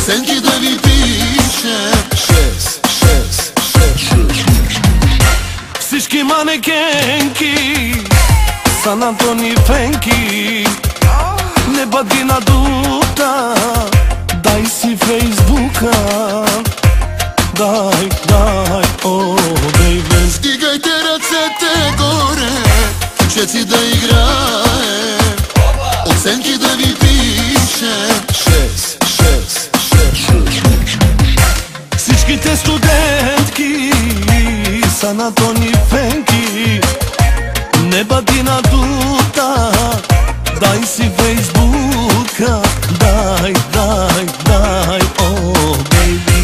Оценки да ви пише 6. Всички манекенки са на Тони Фенки. Не бъди надута, дай си Фейсбука. Дай, о, бейбе. Стигайте ръцете горе, чеци да играе. Оценки да ви пише 6. Всичките студентки са на Тони Фенки. Не бъди надута, дай си Фейсбука. Дай, о, бейби.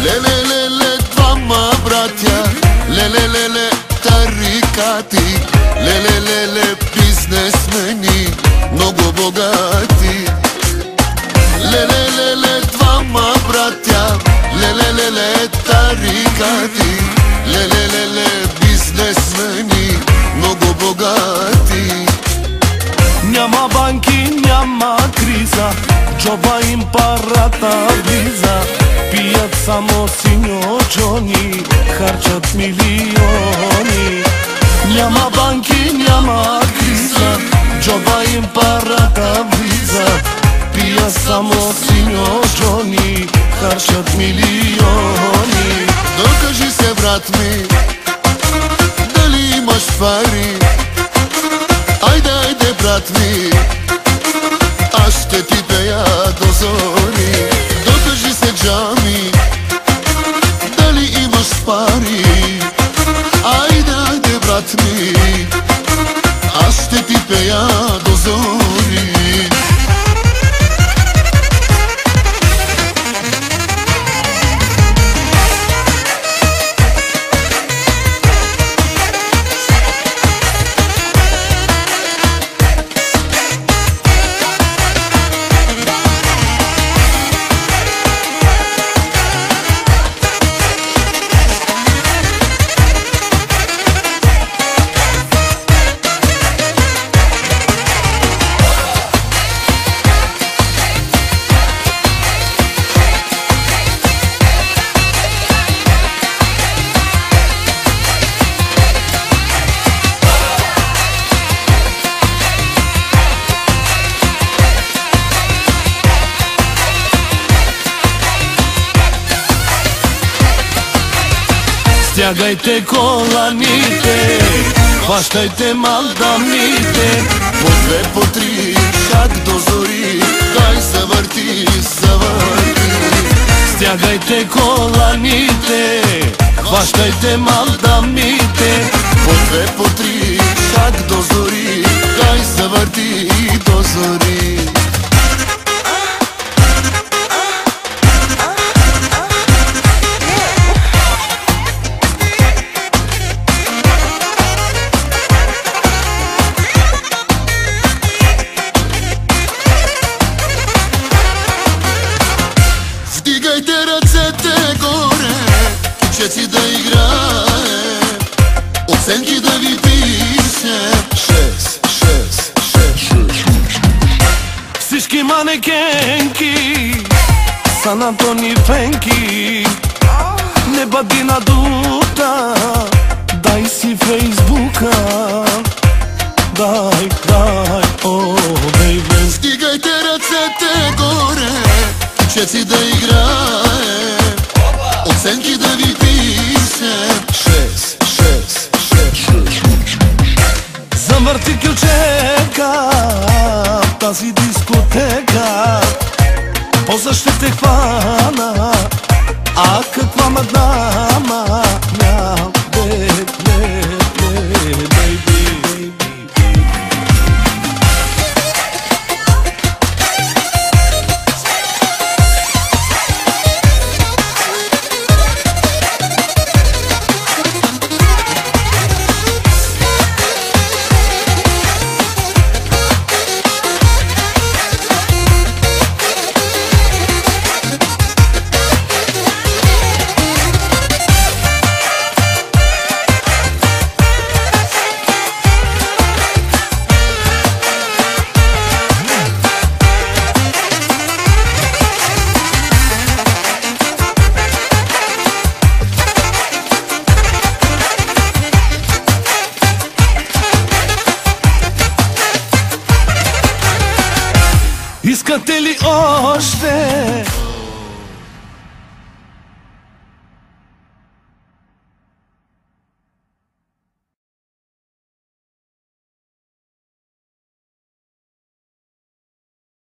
Леле, двама братя, леле, тарикати, леле, бизнесмени, много богати. Леле, двама братя, леле, тарикати, леле, бизнесмени, много богати. Няма банки, няма криза, джоба им парата влиза. Пият само синьо Джони, харчат милиони. Няма банки, няма криза, джоба им парата влиза. Пият само синьо Джони, харчат милиони. Докажи се, брат ми, дали имаш пари. Айде, брат ми, аз ще ти пея до зори. Докажи се, Джами, дали имаш пари. Айде, брат ми, аз ще ти пея до зори. Стягайте коланите, хващайте мандамите. По две, по три, шаг до зори, дай завърти. Стягайте коланите, хващайте мандамите. По две, по три, шаг до зори, дай завърти до зори. Вдигайте ръцете горе, чеци да играе. Оценки да ви пише 6. Всички манекенки са на Тони Фенки. Не бъди надута, дай си Фейсбука. Дай, о, бейбе. Вдигайте ръцете горе, чеци да играе. Оценки да ви пише 6. Завърти ключека в тази дискотека, после ще те хвана. А каква мадама, Искате ли още